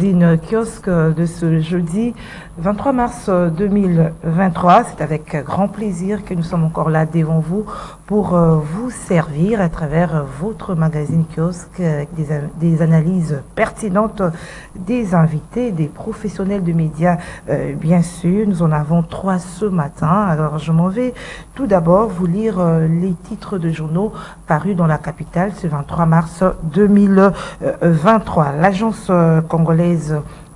Magazine kiosque de ce jeudi 23 mars 2023. C'est avec grand plaisir que nous sommes encore là devant vous pour vous servir à travers votre magazine kiosque avec des analyses pertinentes, des invités, des professionnels de médias. Bien sûr, nous en avons 3 ce matin. Alors je m'en vais tout d'abord vous lire les titres de journaux parus dans la capitale ce 23 mars 2023. L'agence congolaise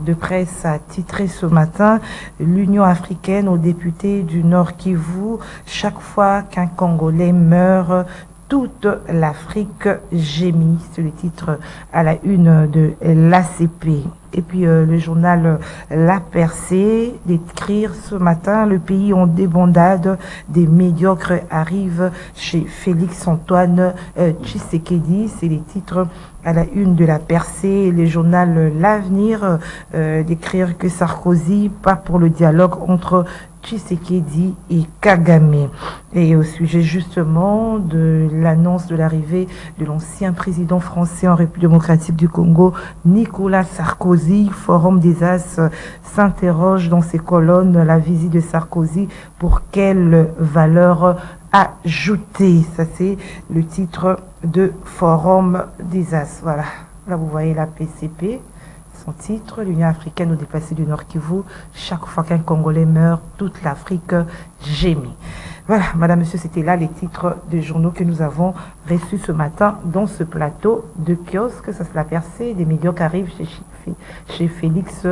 de presse a titré ce matin l'Union africaine aux députés du Nord Kivu. Chaque fois qu'un Congolais meurt, toute l'Afrique gémit. C'est le titre à la une de l'ACP. Et puis le journal La Percée d'écrire ce matin: le pays en débandade, des médiocres arrivent chez Félix Antoine Tshisekedi. C'est les titres à la une de La Percée. Le journal L'Avenir d'écrire que Sarkozy part pour le dialogue entre Tshisekedi et Kagame. Et au sujet justement de l'annonce de l'arrivée de l'ancien président français en République démocratique du Congo, Nicolas Sarkozy, Forum des As s'interroge dans ses colonnes: la visite de Sarkozy, pour quelle valeur ajoutée? Ça, c'est le titre de Forum des As. Voilà, là vous voyez la PCP. Son titre, l'Union africaine aux déplacés du Nord Kivu. Chaque fois qu'un Congolais meurt, toute l'Afrique gémit. Voilà, madame, monsieur, c'était là les titres des journaux que nous avons reçus ce matin dans ce plateau de kiosque. Ça, c'est La Percée. Des médiocres arrivent chez Félix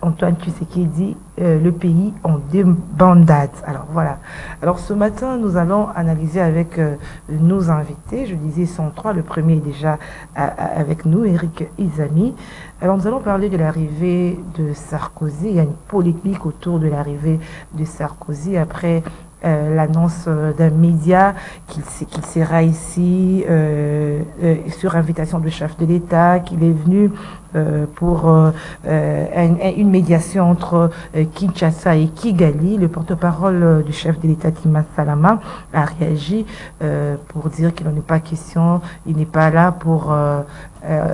Antoine Tshisekedi, le pays en débandade. Alors voilà. Alors ce matin, nous allons analyser avec nos invités. Je disais 103, le premier est déjà avec nous, Eric Izami. Alors nous allons parler de l'arrivée de Sarkozy. Il y a une polémique autour de l'arrivée de Sarkozy après l'annonce d'un média qu'il sera ici sur invitation du chef de l'État, qu'il est venu pour une médiation entre Kinshasa et Kigali. Le porte-parole du chef de l'État, Tima Salama, a réagi pour dire qu'il n'en est pas question, il n'est pas là pour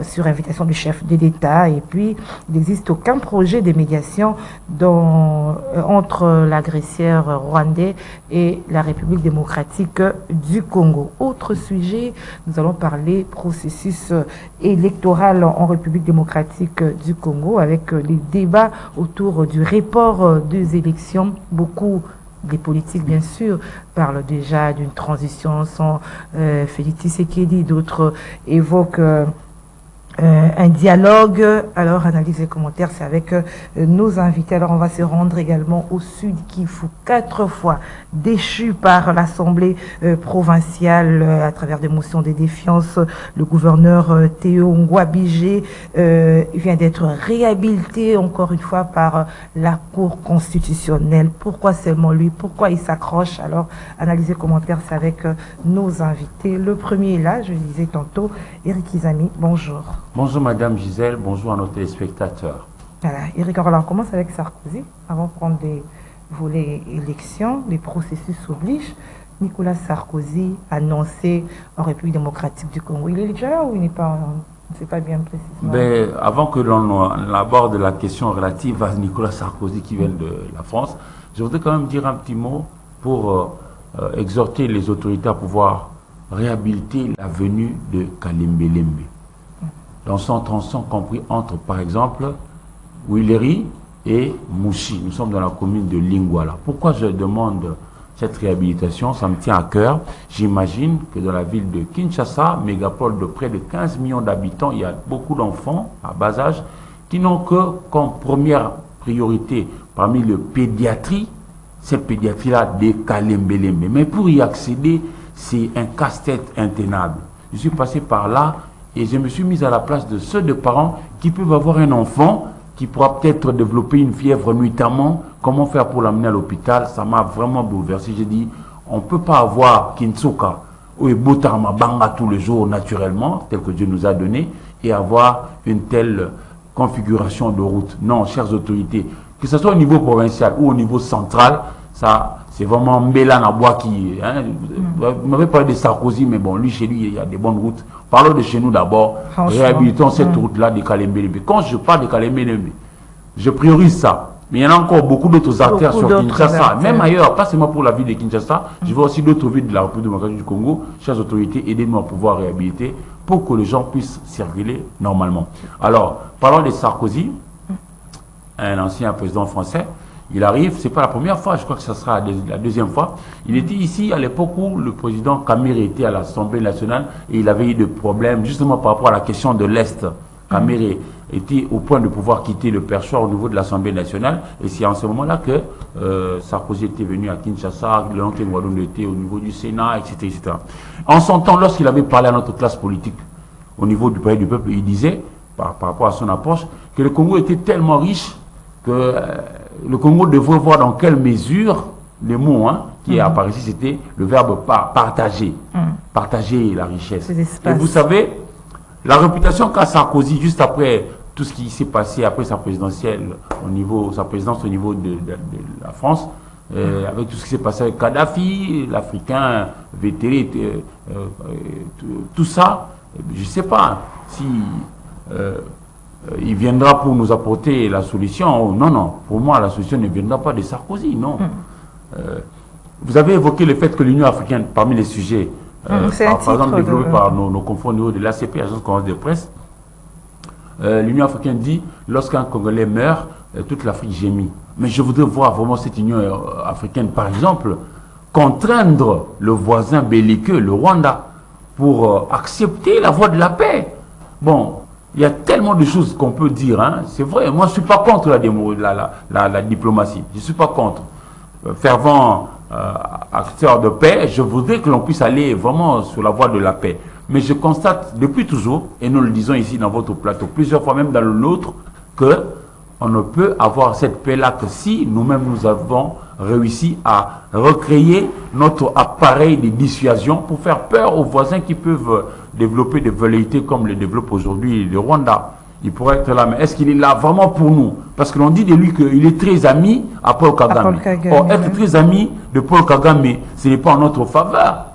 sur invitation du chef de l'État. Et puis, il n'existe aucun projet de médiation entre l'agresseur rwandais et la République démocratique du Congo. Autre sujet, nous allons parler processus électoral en République démocratique du Congo avec les débats autour du report des élections. Beaucoup des politiques, bien sûr, parlent déjà d'une transition sans Félix Tshisekedi. D'autres évoquent un dialogue. Alors, analyse et commentaires, c'est avec nos invités. Alors, on va se rendre également au Sud Kivu, 4 fois déchu par l'Assemblée provinciale à travers des motions de défiance. Le gouverneur Théo Ngouabijé vient d'être réhabilité encore une fois par la Cour constitutionnelle. Pourquoi seulement lui? Pourquoi il s'accroche? Alors, analyse et commentaires, c'est avec nos invités. Le premier est là, je le disais tantôt, Eric Izami. Bonjour. Bonjour Madame Gisèle, bonjour à nos téléspectateurs. Voilà, Eric, alors on commence avec Sarkozy. Avant de prendre des volets élections, les processus obligent. Nicolas Sarkozy annoncé en République démocratique du Congo. Il est déjà là ou il n'est pas? On ne sait pas bien précisément. Ben, avant que l'on aborde la question relative à Nicolas Sarkozy qui vient de la France, je voudrais quand même dire un petit mot pour exhorter les autorités à pouvoir réhabiliter la venue de Kalembe Lembe. Dans son tronçon compris entre, par exemple, Willery et Mouchi. Nous sommes dans la commune de Lingwala. Pourquoi je demande cette réhabilitation? Ça me tient à cœur. J'imagine que dans la ville de Kinshasa, mégapole de près de 15 millions d'habitants, il y a beaucoup d'enfants à bas âge qui n'ont que comme première priorité parmi les pédiatries, cette pédiatrie-là de Kalembe-Lembe. Mais pour y accéder, c'est un casse-tête intenable. Je suis passé par là et je me suis mis à la place de ceux de parents qui peuvent avoir un enfant qui pourra peut-être développer une fièvre nuitamment. Comment faire pour l'amener à l'hôpital? Ça m'a vraiment bouleversé. J'ai dit, on ne peut pas avoir Kinsuka ou Ebotarama Banga tous les jours naturellement, tel que Dieu nous a donné, et avoir une telle configuration de route. Non, chères autorités, que ce soit au niveau provincial ou au niveau central, ça, c'est vraiment Mbela Nabois qui... Hein, vous m'avez parlé de Sarkozy, mais bon, lui, chez lui, il y a des bonnes routes. Parlons de chez nous d'abord. Réhabilitons cette Mm. route-là de Kalembe. Quand je parle de Kalembe, je priorise ça. Mais il y en a encore beaucoup d'autres artères sur Kinshasa, même ailleurs, pas seulement pour la ville de Kinshasa. Je vois aussi d'autres villes de la République démocratique du Congo. Chers autorités, aidez-nous à pouvoir réhabiliter pour que les gens puissent circuler normalement. Alors, parlons de Sarkozy, un ancien président français. Il arrive, c'est pas la première fois, je crois que ce sera la deuxième fois. Il était ici à l'époque où le président Kamere était à l'Assemblée nationale et il avait eu des problèmes justement par rapport à la question de l'Est. Kamere était au point de pouvoir quitter le perchoir au niveau de l'Assemblée nationale. Et c'est en ce moment-là que Sarkozy était venu à Kinshasa, Léon Kengoadon était au niveau du Sénat, etc., etc. En son temps, lorsqu'il avait parlé à notre classe politique au niveau du palais du peuple, il disait, par rapport à son approche, que le Congo était tellement riche que le Congo devrait voir dans quelle mesure, les mots qui apparaissaient, c'était le verbe partager, partager la richesse. Et vous savez, la réputation qu'a Sarkozy, juste après tout ce qui s'est passé après sa présidentielle, sa présidence au niveau de la France, avec tout ce qui s'est passé avec Kadhafi, l'Africain, VTL, tout ça, je ne sais pas si il viendra pour nous apporter la solution. Non, non, pour moi, la solution ne viendra pas de Sarkozy, non. Vous avez évoqué le fait que l'Union africaine, parmi les sujets, par exemple développés par nos confrères au niveau de l'ACP, Agence Congolaise de Presse, l'Union africaine dit, lorsqu'un Congolais meurt, toute l'Afrique gémit. Mais je voudrais voir vraiment cette Union africaine, par exemple, contraindre le voisin belliqueux, le Rwanda, pour accepter la voie de la paix. Bon, il y a tellement de choses qu'on peut dire. C'est vrai, moi je ne suis pas contre la diplomatie. Je ne suis pas contre. Fervent acteur de paix, je voudrais que l'on puisse aller vraiment sur la voie de la paix. Mais je constate depuis toujours, et nous le disons ici dans votre plateau, plusieurs fois même dans le nôtre, que on ne peut avoir cette paix-là que si nous-mêmes nous avons réussi à recréer notre appareil de dissuasion pour faire peur aux voisins qui peuvent développer des velléités comme le développe aujourd'hui le Rwanda. Il pourrait être là, mais est-ce qu'il est là vraiment pour nous? Parce que l'on dit de lui qu'il est très ami à Paul Kagame. Or, être très ami de Paul Kagame, ce n'est pas en notre faveur.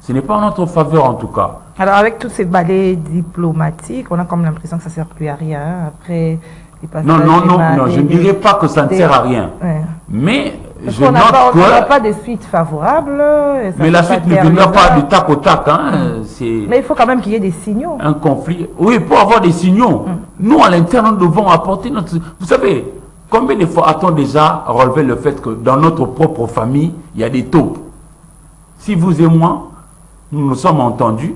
Ce n'est pas en notre faveur en tout cas. Alors avec tous ces balais diplomatiques, on a comme l'impression que ça ne sert plus à rien. Après, non, je ne dirais pas que ça ne sert à rien. Mais je note on n'a pas de suite favorable. Mais la suite ne viendra pas du tac au tac. Mais il faut quand même qu'il y ait des signaux. Un conflit. Oui, pour avoir des signaux. Nous, à l'interne, nous devons apporter notre... Vous savez, combien de fois a-t-on déjà relevé le fait que dans notre propre famille, il y a des taupes? Si vous et moi, nous nous sommes entendus,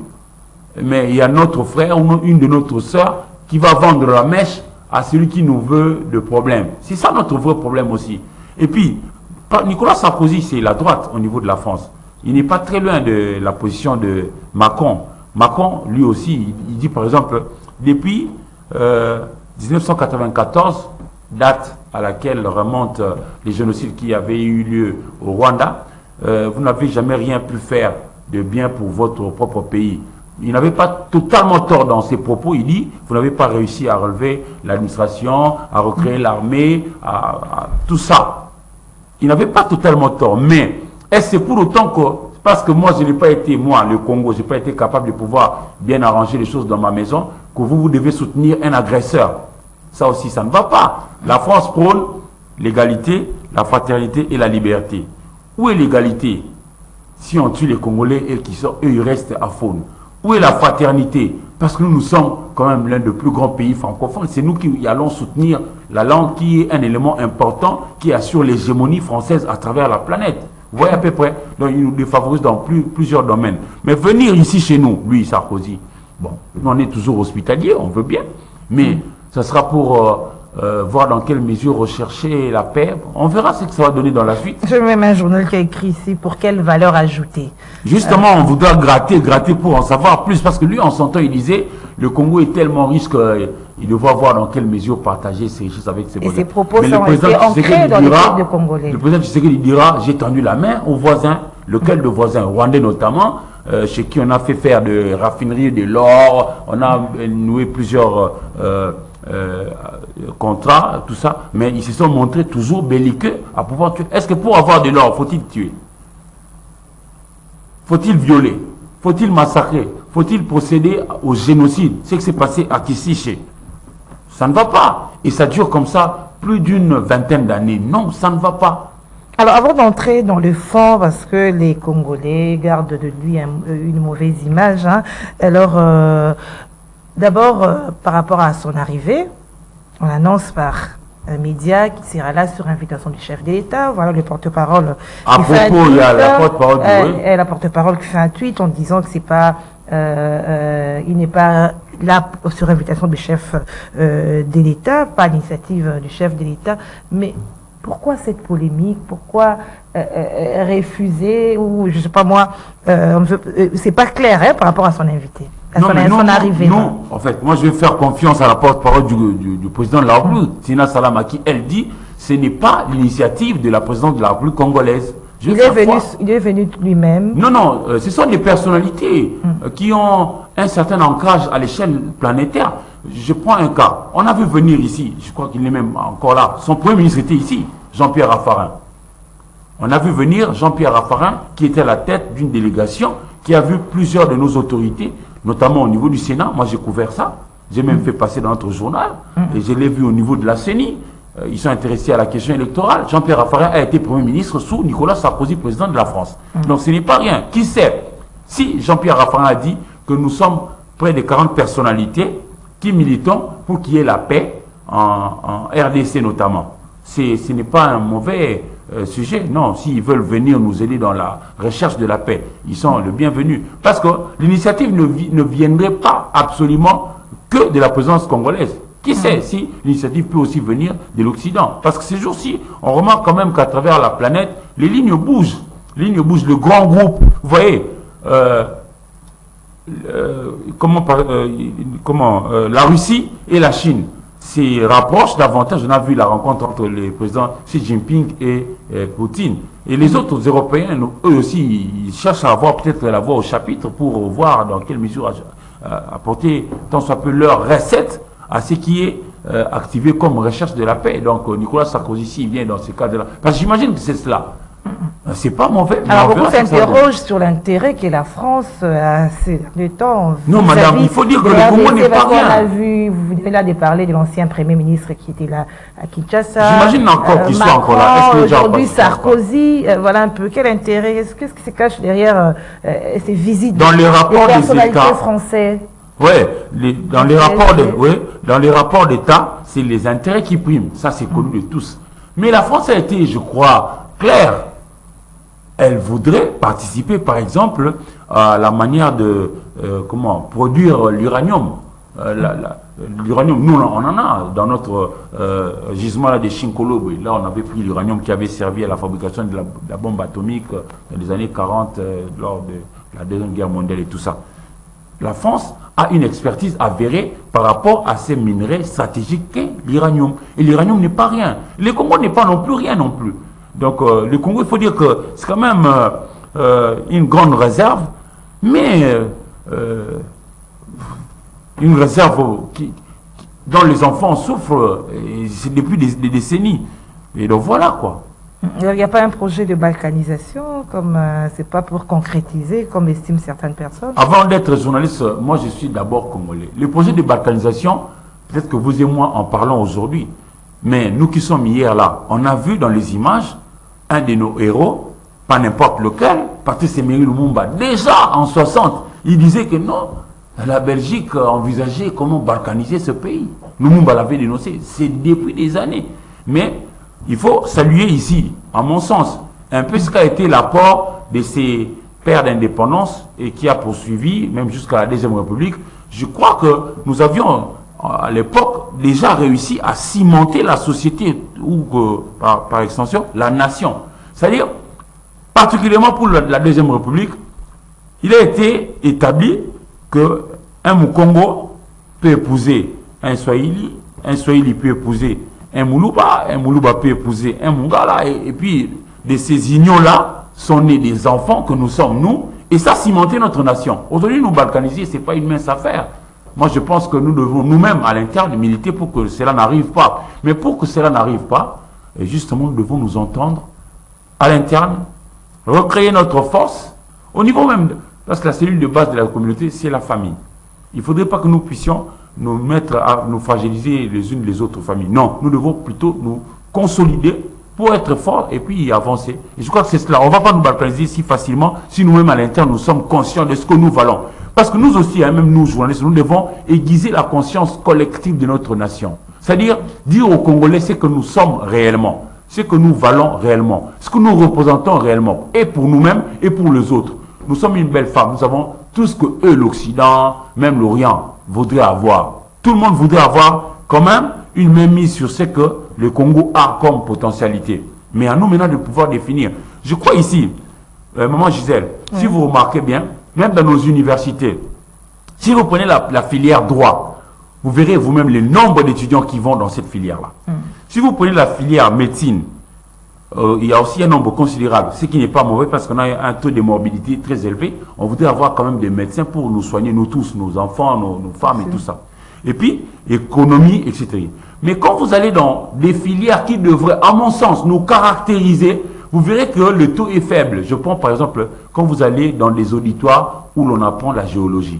mais il y a notre frère ou une de notre soeurs qui va vendre la mèche à celui qui nous veut de problème. C'est ça notre vrai problème aussi. Et puis, Nicolas Sarkozy, c'est la droite au niveau de la France. Il n'est pas très loin de la position de Macron. Macron, lui aussi, il dit par exemple, depuis 1994, date à laquelle remontent les génocides qui avaient eu lieu au Rwanda, vous n'avez jamais rien pu faire de bien pour votre propre pays. Il n'avait pas totalement tort dans ses propos. Il dit, vous n'avez pas réussi à relever l'administration, à recréer l'armée, à tout ça. Il n'avait pas totalement tort. Mais est-ce que pour autant que, parce que moi je n'ai pas été, moi le Congo, je n'ai pas été capable de pouvoir bien arranger les choses dans ma maison, que vous devez soutenir un agresseur? Ça aussi, ça ne va pas. La France prône l'égalité, la fraternité et la liberté. Où est l'égalité? Si on tue les Congolais et qu'ils sont, eux, ils restent à faune. Où est la fraternité? Parce que nous sommes quand même l'un des plus grands pays francophones. C'est nous qui allons soutenir la langue qui est un élément important qui assure l'hégémonie française à travers la planète. Vous voyez à peu près? Donc il nous défavorise dans plusieurs domaines. Mais venir ici chez nous, lui, Sarkozy, bon, on est toujours hospitalier, on veut bien. Mais ce sera pour voir dans quelle mesure rechercher la paix. On verra ce que ça va donner dans la suite. Je mets un journal qui a écrit ici, pour quelle valeur ajoutée? Justement, on voudra gratter pour en savoir plus, parce que lui, en son temps, il disait, le Congo est tellement riche qu'il devra voir dans quelle mesure partager ses richesses avec ses voisins. Et ses propos sont restés ancrés dans les peuples congolais. Le président Tshisekedi dira, j'ai tendu la main aux voisins, lequel de voisins, rwandais notamment, chez qui on a fait faire de raffineries, de l'or, on a noué plusieurs contrats, tout ça, mais ils se sont montrés toujours belliqueux à pouvoir tuer. Est-ce que pour avoir de l'or, faut-il tuer? Faut-il violer? Faut-il massacrer? faut-il procéder au génocide? Ce qui s'est passé à Kissiché. Ça ne va pas. Et ça dure comme ça plus d'une vingtaine d'années. Non, ça ne va pas. Alors, avant d'entrer dans le fond, parce que les Congolais gardent de lui une mauvaise image, hein, alors, d'abord, par rapport à son arrivée, on annonce par un média qui sera là sur invitation du chef de l'État. Voilà le porte-parole. À propos, il y a la porte-parole la porte-parole qui fait un tweet en disant que c'est pas, il n'est pas là sur invitation du chef de l'État, pas l'initiative du chef de l'État, mais pourquoi cette polémique? Pourquoi refuser? Ou je sais pas moi, c'est pas clair hein, par rapport à son invité, à son arrivée. Non, en fait, moi je vais faire confiance à la porte-parole du président de la République, Tina Salama, qui elle dit ce n'est pas l'initiative de la présidente de la République congolaise. Il est venu lui-même. Non, ce sont des personnalités qui ont un certain ancrage à l'échelle planétaire. Je prends un cas. On a vu venir ici, je crois qu'il est même encore là, son premier ministre était ici, Jean-Pierre Raffarin. On a vu venir Jean-Pierre Raffarin, qui était à la tête d'une délégation, qui a vu plusieurs de nos autorités, notamment au niveau du Sénat. Moi, j'ai couvert ça. J'ai même fait passer dans notre journal. Et je l'ai vu au niveau de la CENI. Ils sont intéressés à la question électorale. Jean-Pierre Raffarin a été Premier ministre sous Nicolas Sarkozy, président de la France. Donc ce n'est pas rien. Qui sait? Si Jean-Pierre Raffarin a dit que nous sommes près de 40 personnalités qui militons pour qu'il y ait la paix en RDC notamment. Ce n'est pas un mauvais sujet. Non, s'ils veulent venir nous aider dans la recherche de la paix, ils sont le bienvenu. Parce que l'initiative ne viendrait pas absolument que de la présidence congolaise. Qui sait si l'initiative peut aussi venir de l'Occident? Parce que ces jours-ci, on remarque quand même qu'à travers la planète, les lignes bougent. Les lignes bougent. Le grand groupe, vous voyez, la Russie et la Chine se rapprochent davantage. On a vu la rencontre entre les présidents Xi Jinping et Poutine. Et les autres Européens, eux aussi, ils cherchent à avoir peut-être la voix au chapitre pour voir dans quelle mesure apporter tant soit peu leur recette à ce qui est activé comme recherche de la paix. Donc Nicolas Sarkozy, s'il vient dans ce cadre-là, parce que j'imagine que c'est cela. C'est pas mauvais. Alors beaucoup s'interrogent sur l'intérêt que la France a ces derniers temps. Non, madame, il faut dire que le Congo n'est pas rien. On a vu, vous venez là de parler de l'ancien Premier ministre qui était là à Kinshasa. J'imagine encore qu'il soit encore là. Aujourd'hui, Sarkozy, voilà un peu. Quel intérêt? Qu'est-ce qui se cache derrière ces visites dans les rapports des personnalités françaises? Oui, dans les rapports d'État, c'est les intérêts qui priment. Ça, c'est connu de tous. Mais la France a été, je crois, claire. Elle voudrait participer, par exemple, à la manière de produire l'uranium. L'uranium, nous, on en a dans notre gisement là de Chinkolo. Là, on avait pris l'uranium qui avait servi à la fabrication de la bombe atomique dans les années 40, lors de la Deuxième Guerre mondiale et tout ça. La France a une expertise avérée par rapport à ces minerais stratégiques qu'est l'uranium. Et l'uranium n'est pas rien. Le Congo n'est pas non plus rien non plus. Donc le Congo, il faut dire que c'est quand même une grande réserve, mais une réserve dont les enfants souffrent depuis des décennies. Et donc voilà quoi. Il n'y a pas un projet de balkanisation, comme c'est pas pour concrétiser, comme estiment certaines personnes? Avant d'être journaliste, moi je suis d'abord congolais. Le projet de balkanisation, peut-être que vous et moi en parlons aujourd'hui, mais nous qui sommes hier là, on a vu dans les images un de nos héros, pas n'importe lequel, Patrice Emery Lumumba, déjà en 60, il disait que non, la Belgique envisageait comment balkaniser ce pays. Lumumba l'avait dénoncé, c'est depuis des années. Mais il faut saluer ici, à mon sens, un peu ce qu'a été l'apport de ces pères d'indépendance et qui a poursuivi, même jusqu'à la Deuxième République. Je crois que nous avions, à l'époque, déjà réussi à cimenter la société, ou par extension, la nation. C'est-à-dire, particulièrement pour la Deuxième République, il a été établi qu'un Mukongo peut épouser un Swahili peut épouser un Moulouba peut épouser un Mungala, et puis de ces unions-là sont nés des enfants que nous sommes, nous, et ça cimentait notre nation. Aujourd'hui, nous balkaniser, ce n'est pas une mince affaire. Moi, je pense que nous devons nous-mêmes, à l'interne, militer pour que cela n'arrive pas. Mais pour que cela n'arrive pas, justement, nous devons nous entendre à l'interne, recréer notre force, au niveau même Parce que la cellule de base de la communauté, c'est la famille. Il ne faudrait pas que nous puissions nous mettre à nous fragiliser les unes les autres familles. Non, nous devons plutôt nous consolider pour être forts et puis avancer. Et je crois que c'est cela. On ne va pas nous balkaniser si facilement si nous-mêmes à l'intérieur nous sommes conscients de ce que nous valons. Parce que nous aussi, même nous journalistes, nous devons aiguiser la conscience collective de notre nation. C'est-à-dire dire aux Congolais ce que nous sommes réellement, ce que nous valons réellement, ce que nous représentons réellement, et pour nous-mêmes et pour les autres. Nous sommes une belle femme, nous avons tout ce que eux, l'Occident, même l'Orient, voudraient avoir. Tout le monde voudrait avoir quand même une mainmise sur ce que le Congo a comme potentialité. Mais à nous maintenant de pouvoir définir. Je crois ici, Maman Gisèle, si vous remarquez bien, même dans nos universités, si vous prenez la filière droit, vous verrez vous-même le nombre d'étudiants qui vont dans cette filière-là. Si vous prenez la filière médecine, il y a aussi un nombre considérable, ce qui n'est pas mauvais parce qu'on a un taux de morbidité très élevé. On voudrait avoir quand même des médecins pour nous soigner, nous tous, nos enfants, nos femmes et tout ça. Et puis, économie, etc. Mais quand vous allez dans des filières qui devraient, à mon sens, nous caractériser, vous verrez que le taux est faible. Je prends par exemple, quand vous allez dans des auditoires où l'on apprend la géologie.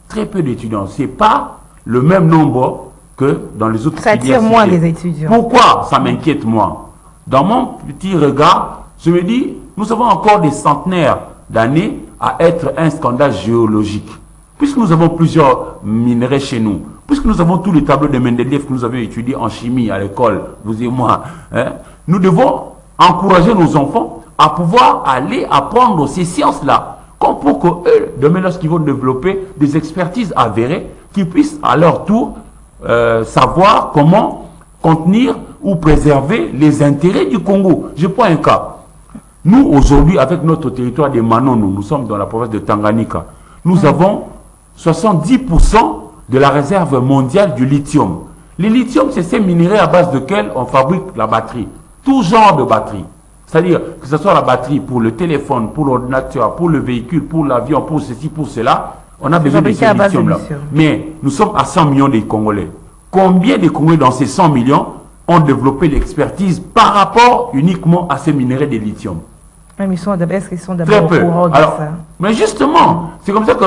Très peu d'étudiants. Ce n'est pas le même nombre que dans les autres filières. Ça attire moins les étudiants. Pourquoi ça m'inquiète moi? Dans mon petit regard, je me dis, nous avons encore des centenaires d'années à être un scandale géologique. Puisque nous avons plusieurs minerais chez nous, puisque nous avons tous les tableaux de Mendeleev que nous avions étudiés en chimie à l'école, vous et moi, nous devons encourager nos enfants à pouvoir aller apprendre ces sciences-là, comme pour qu'eux, demain, lorsqu'ils vont développer des expertises avérées, qu'ils puissent à leur tour savoir comment contenir ou préserver les intérêts du Congo. Je prends un cas. Nous, aujourd'hui, avec notre territoire de Manono, nous sommes dans la province de Tanganyika, nous avons 70% de la réserve mondiale du lithium. Le lithium, c'est ces minéraux à base desquels on fabrique la batterie. Tout genre de batterie. C'est-à-dire que ce soit la batterie pour le téléphone, pour l'ordinateur, pour le véhicule, pour l'avion, pour ceci, pour cela, on a besoin de ce lithium-là. Mais nous sommes à 100 millions de Congolais. Combien de Congolais dans ces 100 millions ont développé l'expertise par rapport uniquement à ces minéraux de lithium? Est-ce qu'ils sont d'abord au courant de ça? Mais justement, c'est comme ça que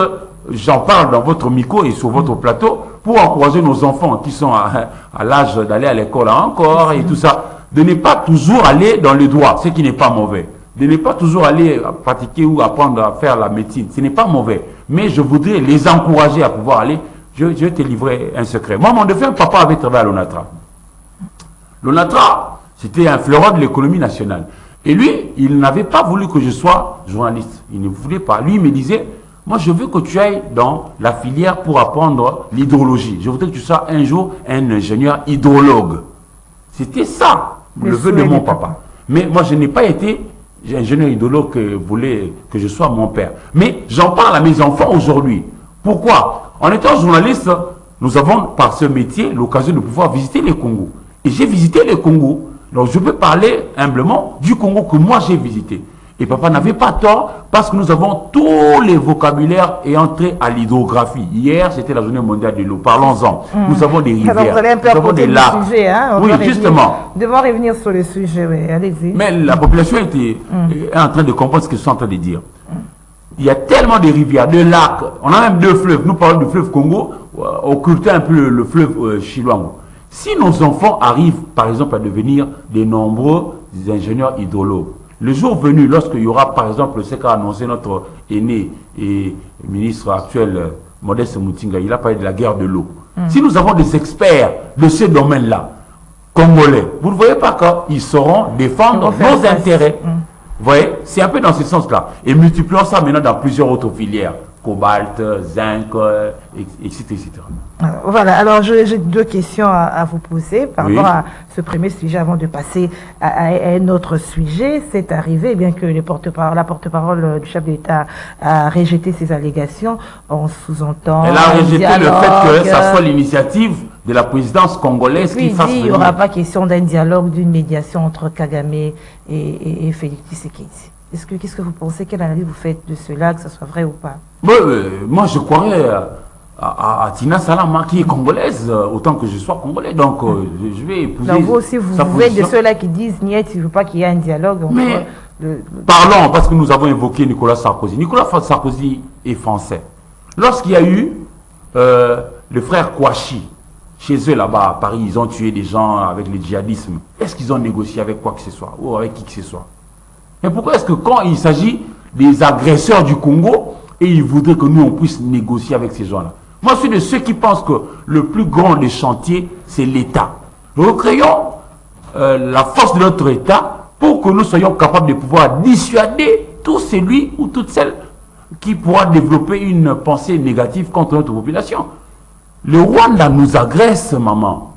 j'en parle dans votre micro et sur votre plateau pour encourager nos enfants qui sont à l'âge d'aller à l'école encore et tout ça, de ne pas toujours aller dans le droit, ce qui n'est pas mauvais. De ne pas toujours aller pratiquer ou apprendre à faire la médecine, ce n'est pas mauvais. Mais je voudrais les encourager à pouvoir aller. Je vais te livrer un secret. Moi, mon défunt papa avait travaillé à l'ONATRA. L'ONATRA, c'était un fleuron de l'économie nationale. Et lui, il n'avait pas voulu que je sois journaliste. Il ne voulait pas. Lui, il me disait, moi, je veux que tu ailles dans la filière pour apprendre l'hydrologie. Je voudrais que tu sois un jour un ingénieur hydrologue. C'était ça, le vœu de mon papa. Mais moi, je n'ai pas été ingénieur hydrologue que voulait que je sois mon père. Mais j'en parle à mes enfants aujourd'hui. Pourquoi? En étant journaliste, nous avons, par ce métier, l'occasion de pouvoir visiter le Congo. Et j'ai visité le Congo. Donc, je peux parler humblement du Congo que moi, j'ai visité. Et papa n'avait pas tort parce que nous avons tous les vocabulaires et entré à l'hydrographie. Hier, c'était la journée mondiale de l'eau. Parlons-en. Nous avons des rivières, nous avons des lacs. Sujet, hein? Oui, justement. Devons revenir sur le sujet, oui. Allez-y. Mais la population est en train de comprendre ce que je suis en train de dire. Il y a tellement de rivières, de lacs. On a même 2 fleuves. Nous parlons du fleuve Congo, occulter un peu le fleuve Chilwango. Si nos enfants arrivent, par exemple, à devenir de nombreux ingénieurs hydrologues, le jour venu, lorsqu'il y aura, par exemple, ce qu'a annoncé notre aîné et ministre actuel, Modeste Moutinga, il a parlé de la guerre de l'eau. Si nous avons des experts de ce domaine-là, congolais, vous ne voyez pas qu'ils sauront défendre nos intérêts. Vous voyez, c'est un peu dans ce sens-là. Et multiplions ça maintenant dans plusieurs autres filières. Cobalt, zinc, etc., etc. Voilà, alors j'ai 2 questions à vous poser par rapport à ce premier sujet avant de passer à un autre sujet. C'est arrivé, bien que la porte-parole du chef d'État a rejeté ces allégations, on sous-entend... Elle a rejeté le fait que ça soit l'initiative de la présidence congolaise qui fasse... Il n'y aura pas question d'un dialogue, d'une médiation entre Kagame et Félix Tshisekedi. Qu'est-ce que vous pensez, quelle analyse vous faites de cela, que ce soit vrai ou pas? Moi, je croirais à Tina Salama, qui est congolaise, autant que je sois congolais. Donc, je vais épouser. Donc, vous aussi, vous êtes de ceux-là qui disent, niet, il ne veut pas qu'il y ait un dialogue entre Parlons, parce que nous avons évoqué Nicolas Sarkozy. Nicolas Sarkozy est français. Lorsqu'il y a eu le frère Kouachi, chez eux là-bas à Paris, ils ont tué des gens avec le djihadisme. Est-ce qu'ils ont négocié avec quoi que ce soit ou avec qui que ce soit? Mais pourquoi est-ce que quand il s'agit des agresseurs du Congo, et ils voudraient que nous on puisse négocier avec ces gens-là? Moi, je suis de ceux qui pensent que le plus grand des chantiers, c'est l'État. Recréons la force de notre État pour que nous soyons capables de pouvoir dissuader tout celui ou toute celle qui pourra développer une pensée négative contre notre population. Le Rwanda nous agresse, maman.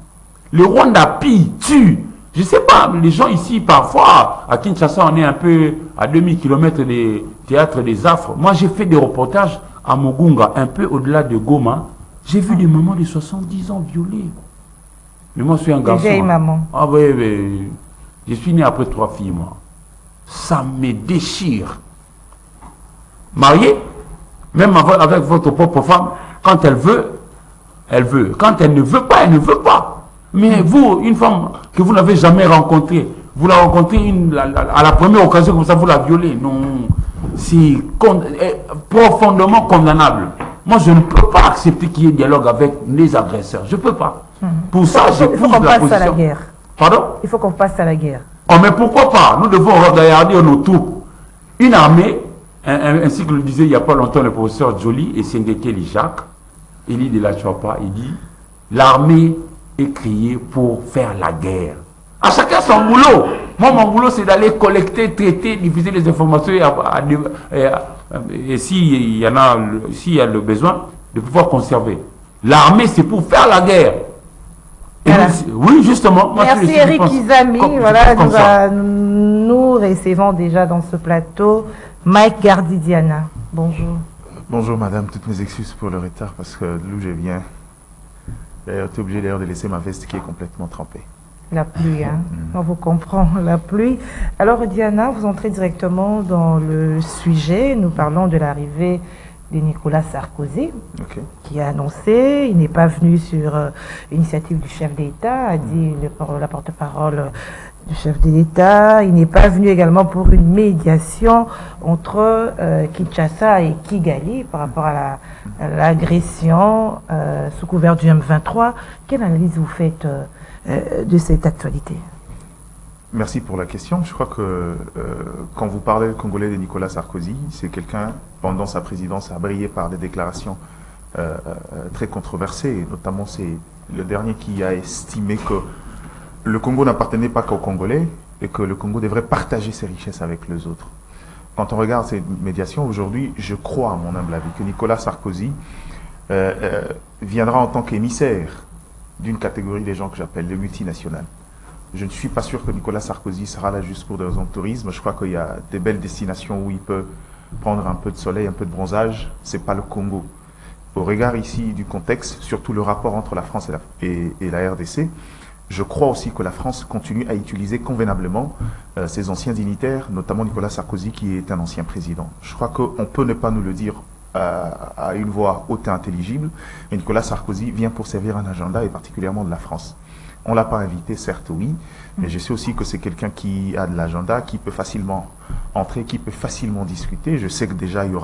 Le Rwanda pille, tue. Je ne sais pas, les gens ici, parfois, à Kinshasa, on est un peu à 2000 km des théâtres des Affres. Moi, j'ai fait des reportages à Mugunga, un peu au-delà de Goma. J'ai vu des mamans de 70 ans violées. Mais moi, je suis un garçon. Vieille maman. Ah oui, oui. Je suis né après 3 filles, moi. Ça me déchire. Mariée, même avec votre propre femme, quand elle veut, elle veut. Quand elle ne veut pas, elle ne veut pas. Mais vous, une femme que vous n'avez jamais rencontrée, vous la rencontrez à la première occasion, comme ça, vous la violez. Non, c'est profondément condamnable. Moi, je ne peux pas accepter qu'il y ait dialogue avec les agresseurs. Je ne peux pas. Pour ça, j'épouse la position. Il faut qu'on passe à la guerre. Pardon? Il faut qu'on passe à la guerre. Oh, mais pourquoi pas? Nous devons regarder nos troupes. Une armée, ainsi que le disait il n'y a pas longtemps le professeur Joly et Sengekeli Jacques, Élie de la Chouapa, il dit l'armée est créée pour faire la guerre. À chacun son boulot. Moi, mon boulot, c'est d'aller collecter, traiter, diffuser les informations et s'il y a le besoin, de pouvoir conserver. L'armée, c'est pour faire la guerre. Voilà. Oui, justement. Moi, merci Eric Izami. Voilà, nous recevons déjà dans ce plateau Mike Gardidiana. Bonjour. Bonjour madame, toutes mes excuses pour le retard parce que d'où je viens, j'ai été obligé d'ailleurs de laisser ma veste qui est complètement trempée. La pluie, hein. On vous comprend, la pluie. Alors Diana, vous entrez directement dans le sujet. Nous parlons de l'arrivée de Nicolas Sarkozy, qui a annoncé, il n'est pas venu sur initiative du chef d'État, a dit la porte-parole du chef de l'État. Il n'est pas venu également pour une médiation entre Kinshasa et Kigali par rapport à l'agression sous couvert du M23. Quelle analyse vous faites de cette actualité? Merci pour la question. Je crois que quand vous parlez congolais de Nicolas Sarkozy, c'est quelqu'un, pendant sa présidence, a brillé par des déclarations très controversées. Notamment, c'est le dernier qui a estimé que le Congo n'appartenait pas qu'aux Congolais et que le Congo devrait partager ses richesses avec les autres. Quand on regarde ces médiations, aujourd'hui, je crois, à mon humble avis, que Nicolas Sarkozy viendra en tant qu'émissaire d'une catégorie des gens que j'appelle les multinationales. Je ne suis pas sûr que Nicolas Sarkozy sera là juste pour des raisons de tourisme. Je crois qu'il y a des belles destinations où il peut prendre un peu de soleil, un peu de bronzage. C'est pas le Congo. Au regard ici du contexte, surtout le rapport entre la France et la RDC, je crois aussi que la France continue à utiliser convenablement ses anciens dignitaires, notamment Nicolas Sarkozy qui est un ancien président. Je crois qu'on peut ne pas nous le dire à une voix haute et intelligible, mais Nicolas Sarkozy vient pour servir un agenda et particulièrement de la France. On ne l'a pas invité, certes, oui, mais je sais aussi que c'est quelqu'un qui a de l'agenda, qui peut facilement entrer, qui peut facilement discuter. Je sais que déjà, il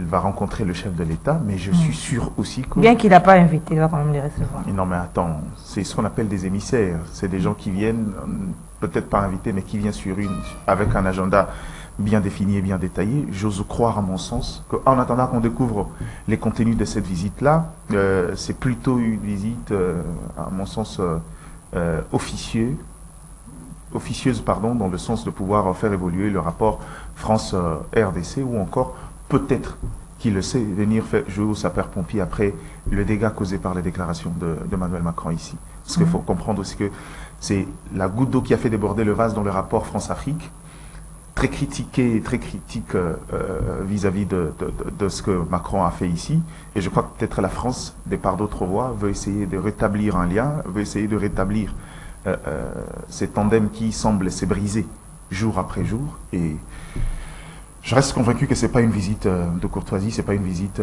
va rencontrer le chef de l'État, mais je suis sûr aussi que... Bien qu'il n'a pas invité, il va quand même les recevoir. Non, mais attends, c'est ce qu'on appelle des émissaires. C'est des gens qui viennent, peut-être pas invités, mais qui viennent avec un agenda bien défini et bien détaillé. J'ose croire, à mon sens, qu'en attendant qu'on découvre les contenus de cette visite-là, c'est plutôt une visite, à mon sens, officieuse, dans le sens de pouvoir faire évoluer le rapport France-RDC, ou encore, peut-être, qui le sait, venir jouer au sapeur-pompier après le dégât causé par les déclarations de Emmanuel Macron ici. Parce qu'il faut comprendre aussi que c'est la goutte d'eau qui a fait déborder le vase dans le rapport France-Afrique, très critiqué et très critique vis-à-vis de ce que Macron a fait ici. Et je crois que peut-être la France, de par d'autres voies, veut essayer de rétablir un lien, veut essayer de rétablir ces tandems qui semblent se briser jour après jour. Et je reste convaincu que ce n'est pas une visite de courtoisie, ce n'est pas une visite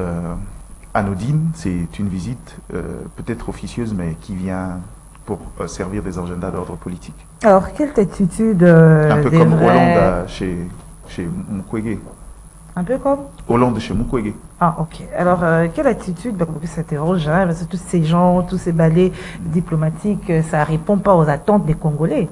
anodine, c'est une visite peut-être officieuse, mais qui vient pour servir des agendas d'ordre politique. Alors, quelle attitude Un peu comme Hollande chez Mukwege. Un peu comme Hollande chez Mukwege. Ah, ok. Alors, quelle attitude, on peut s'interroger, hein, parce que tous ces gens, tous ces balais diplomatiques, ça ne répond pas aux attentes des Congolais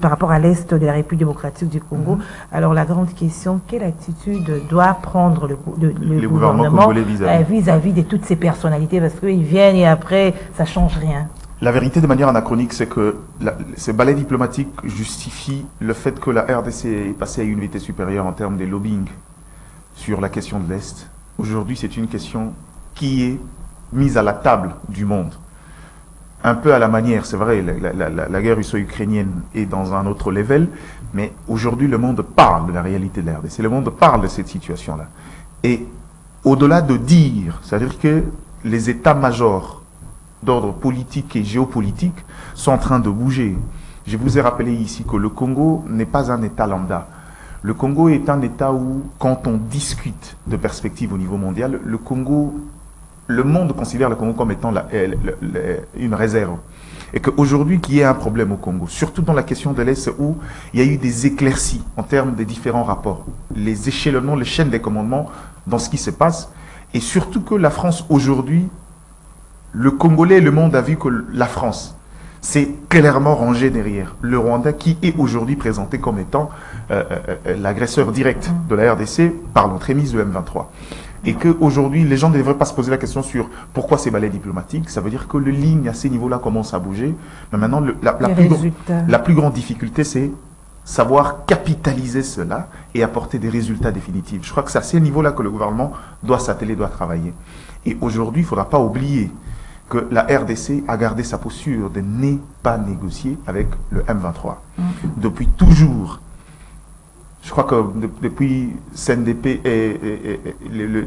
par rapport à l'Est de la République démocratique du Congo. Alors, la grande question, quelle attitude doit prendre le gouvernement congolais vis-à-vis de toutes ces personnalités, parce qu'ils viennent et après, ça ne change rien. La vérité de manière anachronique, c'est que ces balais diplomatiques justifient le fait que la RDC est passée à une vitesse supérieure en termes de lobbying sur la question de l'Est. Aujourd'hui, c'est une question qui est mise à la table du monde. Un peu à la manière, c'est vrai, la guerre russo-ukrainienne est dans un autre level, mais aujourd'hui, le monde parle de la réalité de la RDC. Le monde parle de cette situation-là. Et au-delà de dire, c'est-à-dire que les états-majors d'ordre politique et géopolitique sont en train de bouger. Je vous ai rappelé ici que le Congo n'est pas un État lambda. Le Congo est un État où, quand on discute de perspectives au niveau mondial, le monde considère le Congo comme étant une réserve. Et qu'aujourd'hui, qu'il y ait un problème au Congo, surtout dans la question de l'Est où il y a eu des éclaircies en termes des différents rapports, les échelonnements, les chaînes des commandements dans ce qui se passe, et surtout que la France aujourd'hui, le Congolais et le monde a vu que la France s'est clairement rangée derrière le Rwanda qui est aujourd'hui présenté comme étant l'agresseur direct de la RDC par l'entremise de M23. Et qu'aujourd'hui, les gens ne devraient pas se poser la question sur pourquoi ces balais diplomatiques. Ça veut dire que le ligne à ces niveaux-là commence à bouger. Mais maintenant, la plus grande difficulté, c'est savoir capitaliser cela et apporter des résultats définitifs. Je crois que c'est à ces niveaux-là que le gouvernement doit s'atteler, doit travailler. Et aujourd'hui, il ne faudra pas oublier que la RDC a gardé sa posture de ne pas négocier avec le M23. Depuis toujours, je crois que depuis CNDP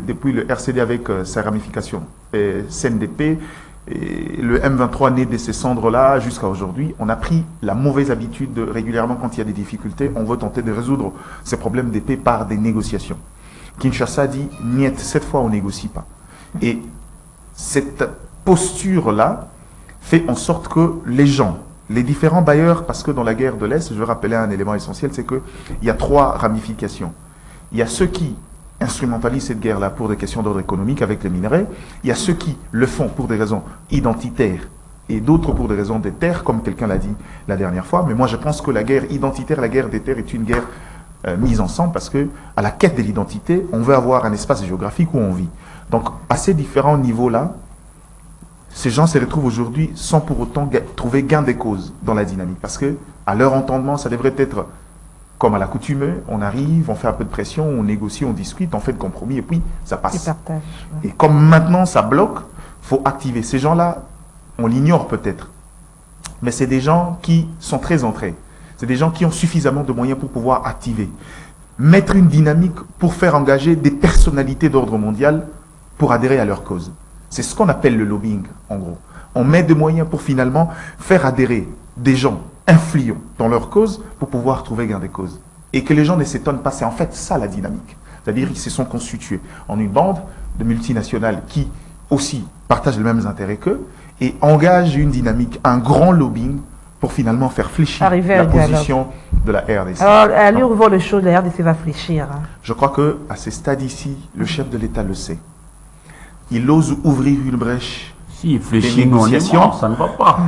depuis le RCD avec sa ramification, CNDP, le M23 né de ces cendres-là jusqu'à aujourd'hui, on a pris la mauvaise habitude de régulièrement, quand il y a des difficultés, on veut tenter de résoudre ces problèmes d'épée par des négociations. Kinshasa dit, niet, cette fois on ne négocie pas. Et cette posture-là fait en sorte que les gens, les différents bailleurs, parce que dans la guerre de l'Est, je veux rappeler un élément essentiel, c'est qu'il y a 3 ramifications. Il y a ceux qui instrumentalisent cette guerre-là pour des questions d'ordre économique avec les minerais. Il y a ceux qui le font pour des raisons identitaires et d'autres pour des raisons des terres, comme quelqu'un l'a dit la dernière fois. Mais moi, je pense que la guerre identitaire, la guerre des terres est une guerre mise ensemble parce que à la quête de l'identité, on veut avoir un espace géographique où on vit. Donc, à ces différents niveaux-là, ces gens se retrouvent aujourd'hui sans pour autant trouver gain de cause dans la dynamique. Parce que, à leur entendement, ça devrait être comme à l'accoutumée, on arrive, on fait un peu de pression, on négocie, on discute, on fait le compromis et puis ça passe. Partage, ouais. Et comme maintenant ça bloque, il faut activer. Ces gens-là, on l'ignore peut-être, mais c'est des gens qui sont très entrés. C'est des gens qui ont suffisamment de moyens pour pouvoir activer. Mettre une dynamique pour faire engager des personnalités d'ordre mondial pour adhérer à leur cause. C'est ce qu'on appelle le lobbying, en gros. On met des moyens pour finalement faire adhérer des gens influents dans leur cause pour pouvoir trouver gain des causes. Et que les gens ne s'étonnent pas, c'est en fait ça la dynamique. C'est-à-dire qu'ils se sont constitués en une bande de multinationales qui aussi partagent les mêmes intérêts qu'eux et engagent une dynamique, un grand lobbying pour finalement faire fléchir la position de la RDC. Alors, à l'heure où voit le show, la RDC va fléchir. Hein. Je crois qu'à ce stade ici, le chef de l'État le sait. Il ose ouvrir une brèche. S'il fléchit, négociations, ça ne va pas.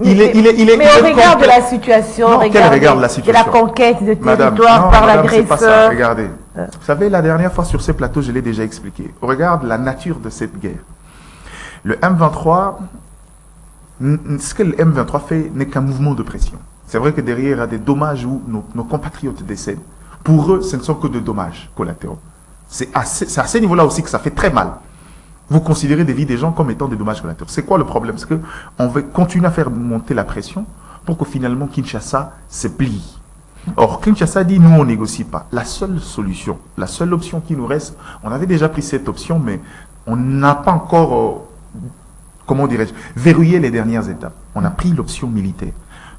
Mais au regard de la situation, de la conquête de territoire par l'agresseur. Regardez. Vous savez, la dernière fois sur ces plateaux, je l'ai déjà expliqué. Regarde la nature de cette guerre. Le M23, ce que le M23 fait n'est qu'un mouvement de pression. C'est vrai que derrière, il y a des dommages où nos compatriotes décèdent. Pour eux, ce ne sont que de dommages collatéraux. C'est à ce niveau-là aussi que ça fait très mal. Vous considérez des vies des gens comme étant des dommages collatéraux. C'est quoi le problème? C'est qu'on veut continuer à faire monter la pression pour que finalement Kinshasa se plie. Or, Kinshasa dit, nous, on ne négocie pas. La seule solution, la seule option qui nous reste, on avait déjà pris cette option, mais on n'a pas encore, comment dirais-je, verrouillé les dernières étapes. On a pris l'option militaire.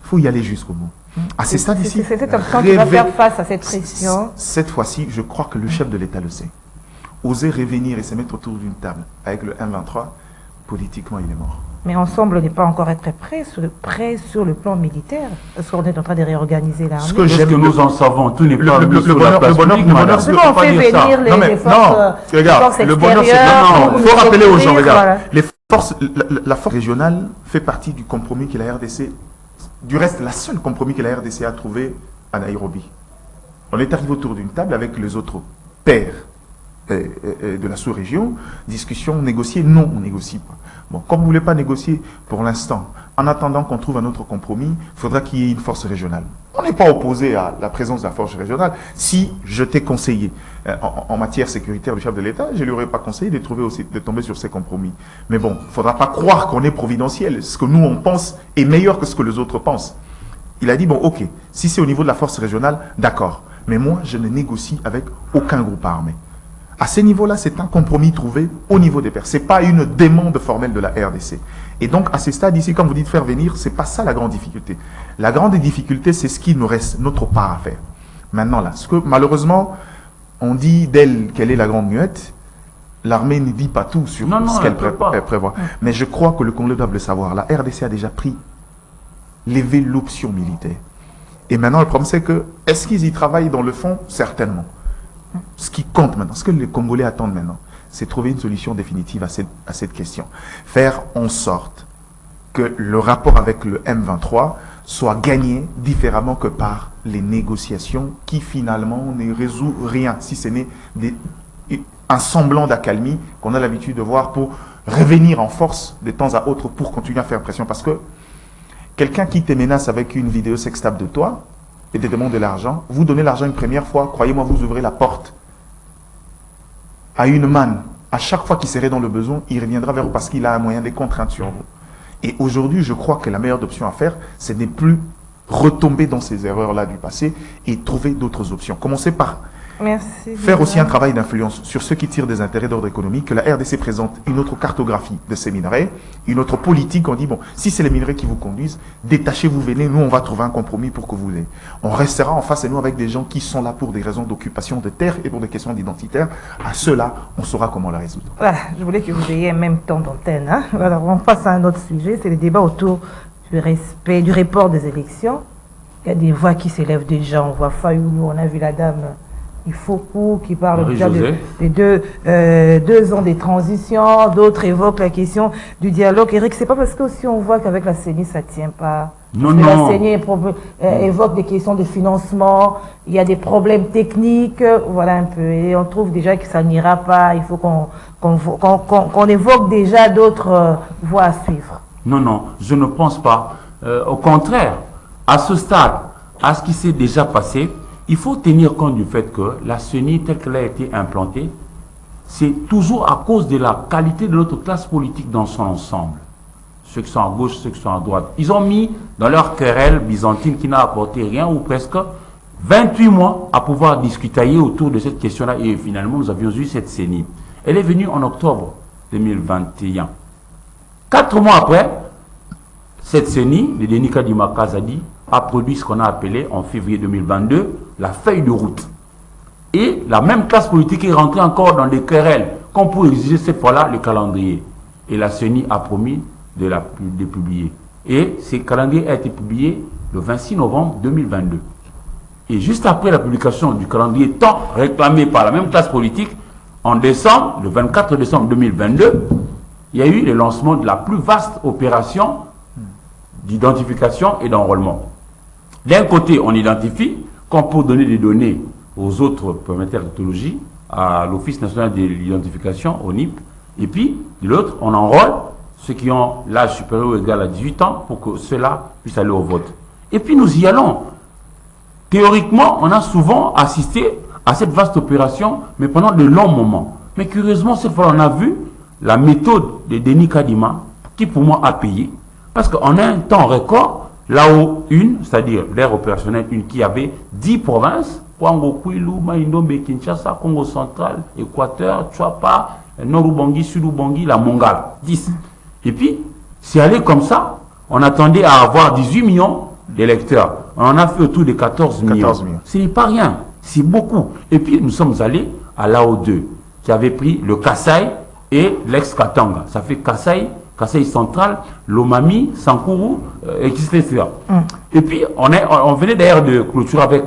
Il faut y aller jusqu'au bout. À ces stades ici, c'est cette option qui va faire face à cette pression. Cette fois-ci, je crois que le chef de l'État le sait. Oser revenir et se mettre autour d'une table avec le M23, politiquement, il est mort. Mais ensemble, on n'est pas encore très prêt sur le plan militaire, parce qu'on est en train de réorganiser l'armée. Ce que Est-ce que nous en savons? Tout n'est pas mis sur la place publique, le bonheur, madame. C'est bon, on fait venir les forces le bonheur, extérieures. il faut rappeler aux gens, regarde, voilà. la force régionale fait partie du compromis que la RDC, du reste, la seule compromis que la RDC a trouvé à Nairobi. On est arrivé autour d'une table avec les autres pairs de la sous-région, discussion, négocier, non, on négocie pas. Bon, comme vous ne voulez pas négocier pour l'instant, en attendant qu'on trouve un autre compromis, il faudra qu'il y ait une force régionale. On n'est pas opposé à la présence de la force régionale. Si je t'ai conseillé en matière sécuritaire du chef de l'État, je ne lui aurais pas conseillé de tomber sur ces compromis. Mais bon, il ne faudra pas croire qu'on est providentiel. Ce que nous, on pense est meilleur que ce que les autres pensent. Il a dit, bon, ok, si c'est au niveau de la force régionale, d'accord. Mais moi, je ne négocie avec aucun groupe armé. À ce niveau-là, c'est un compromis trouvé au niveau des pairs. Ce n'est pas une demande formelle de la RDC. Et donc, à ce stade ici, quand vous dites faire venir, ce n'est pas ça la grande difficulté. La grande difficulté, c'est ce qui nous reste, notre part à faire. Maintenant, là, ce que malheureusement, on dit d'elle qu'elle est la grande muette, l'armée ne dit pas tout sur ce qu'elle prévoit. Mais je crois que le Congolais doit le savoir. La RDC a déjà levé l'option militaire. Et maintenant, le problème, c'est que, est-ce qu'ils y travaillent dans le fond? Certainement. Ce qui compte maintenant, ce que les Congolais attendent maintenant, c'est trouver une solution définitive à cette question. Faire en sorte que le rapport avec le M23 soit gagné différemment que par les négociations qui finalement ne résout rien, si ce n'est un semblant d'accalmie qu'on a l'habitude de voir pour revenir en force de temps à autre pour continuer à faire pression. Parce que quelqu'un qui te menace avec une vidéo sextable de toi et te demande de l'argent, vous donnez l'argent une première fois, croyez-moi, vous ouvrez la porte à une manne. À chaque fois qu'il serait dans le besoin, il reviendra vers vous parce qu'il a un moyen de contraintes sur vous. Et aujourd'hui, je crois que la meilleure option à faire, c'est de ne plus retomber dans ces erreurs-là du passé et trouver d'autres options. Commencez par faire aussi un travail d'influence sur ceux qui tirent des intérêts d'ordre économique, que la RDC présente une autre cartographie de ces minerais, une autre politique. On dit, bon, si c'est les minerais qui vous conduisent, détachez-vous, venez, nous on va trouver un compromis pour que vous l'ayez. On restera en face de nous avec des gens qui sont là pour des raisons d'occupation de terre et pour des questions identitaires. À ceux-là, on saura comment la résoudre. Voilà, je voulais que vous ayez un même temps d'antenne. Hein. Alors on passe à un autre sujet, c'est le débat autour du respect, du report des élections. Il y a des voix qui s'élèvent déjà, on voit Fayoulou, on a vu la dame... Il faut qui parle déjà de 2 ans de transition, d'autres évoquent la question du dialogue. Eric, c'est pas parce que aussi on voit qu'avec la CENI ça tient pas. Non. La CENI évoque des questions de financement, il y a des problèmes techniques, voilà un peu. Et on trouve déjà que ça n'ira pas. Il faut qu'on évoque déjà d'autres voies à suivre. Non, je ne pense pas. Au contraire, à ce stade, à ce qui s'est déjà passé, il faut tenir compte du fait que la CENI, telle qu'elle a été implantée, c'est toujours à cause de la qualité de notre classe politique dans son ensemble. Ceux qui sont à gauche, ceux qui sont à droite. Ils ont mis dans leur querelle byzantine qui n'a apporté rien ou presque 28 mois à pouvoir discuter autour de cette question-là. Et finalement, nous avions eu cette CENI. Elle est venue en octobre 2021. 4 mois après, cette CENI, le Denis Kadima Kazadi, a produit ce qu'on a appelé en février 2022 la feuille de route. Et la même classe politique est rentrée encore dans des querelles qu'on peut exiger cette fois-là le calendrier. Et la CENI a promis de publier. Et ce calendrier a été publié le 26 novembre 2022. Et juste après la publication du calendrier tant réclamé par la même classe politique, en décembre, le 24 décembre 2022, il y a eu le lancement de la plus vaste opération d'identification et d'enrôlement. D'un côté, on identifie qu'on peut donner des données aux autres permetteurs d'autologie, à l'Office national de l'identification, au NIP, et puis, de l'autre, on enrôle ceux qui ont l'âge supérieur ou égal à 18 ans pour que ceux-là puissent aller au vote. Et puis, nous y allons. Théoriquement, on a souvent assisté à cette vaste opération, mais pendant de longs moments. Mais curieusement, cette fois, on a vu la méthode de Denis Kadima, qui pour moi a payé, parce qu'en un temps record, là-haut, c'est-à-dire l'ère opérationnelle, qui avait 10 provinces, Kwango, Kwilu, Maïndombe, Kinshasa, Congo central, Équateur, Tchouapa, Nord-Ubangi, Sud-Ubangi, la Mongale, 10. Et puis, c'est allé comme ça, on attendait à avoir 18 millions d'électeurs. On en a fait autour de 14 millions. Ce n'est pas rien, c'est beaucoup. Et puis, nous sommes allés à l'AO2, qui avait pris le Kasaï et l'ex-Katanga. Ça fait Kasaï, Kasaï central, Lomami, Sankuru, etc. Et puis, on venait d'ailleurs de clôturer avec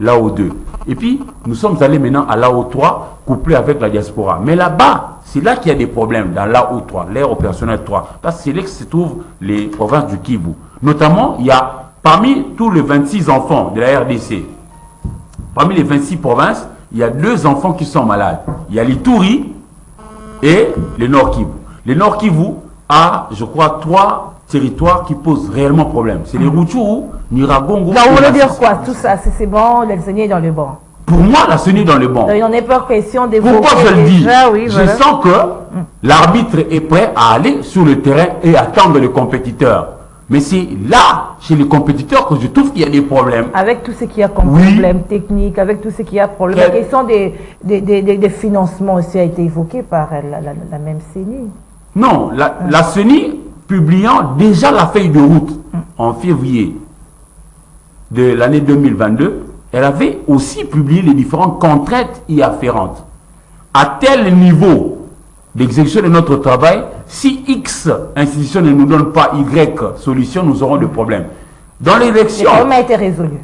l'AO2. Et puis, nous sommes allés maintenant à l'AO3, couplé avec la diaspora. Mais là-bas, c'est là qu'il y a des problèmes, dans l'AO3, l'aire opérationnelle 3. Parce que c'est là que se trouvent les provinces du Kivu. Notamment, il y a, parmi tous les 26 enfants de la RDC, parmi les 26 provinces, il y a 2 enfants qui sont malades. Il y a l'Ituri et le Nord Kivu. Le Nord Kivu a, je crois, 3 territoires qui posent réellement problème. C'est les Rutshuru, Nyiragongo. Donc, vous voulez dire quoi? Tout ça, c'est bon, la CENI est dans le banc. Pour moi, la CENI est dans le banc. Il n'en est pas question d'évoquer. Pourquoi je le dis? Oui, je voilà. sens que l'arbitre est prêt à aller sur le terrain et attendre le compétiteur. Mais c'est là, chez les compétiteurs, que je trouve qu'il y a des problèmes. Avec tout ce qu'il y a comme Oui. problème technique, avec tout ce qu'il y a problème. La question des financements aussi a été évoquée par la même CENI. Non, la CENI, publiant déjà la feuille de route en février de l'année 2022, elle avait aussi publié les différentes contraintes y afférentes. À tel niveau d'exécution de notre travail, si X institution ne nous donne pas Y solution, nous aurons des problèmes. Dans l'élection, Le problème a été résolu.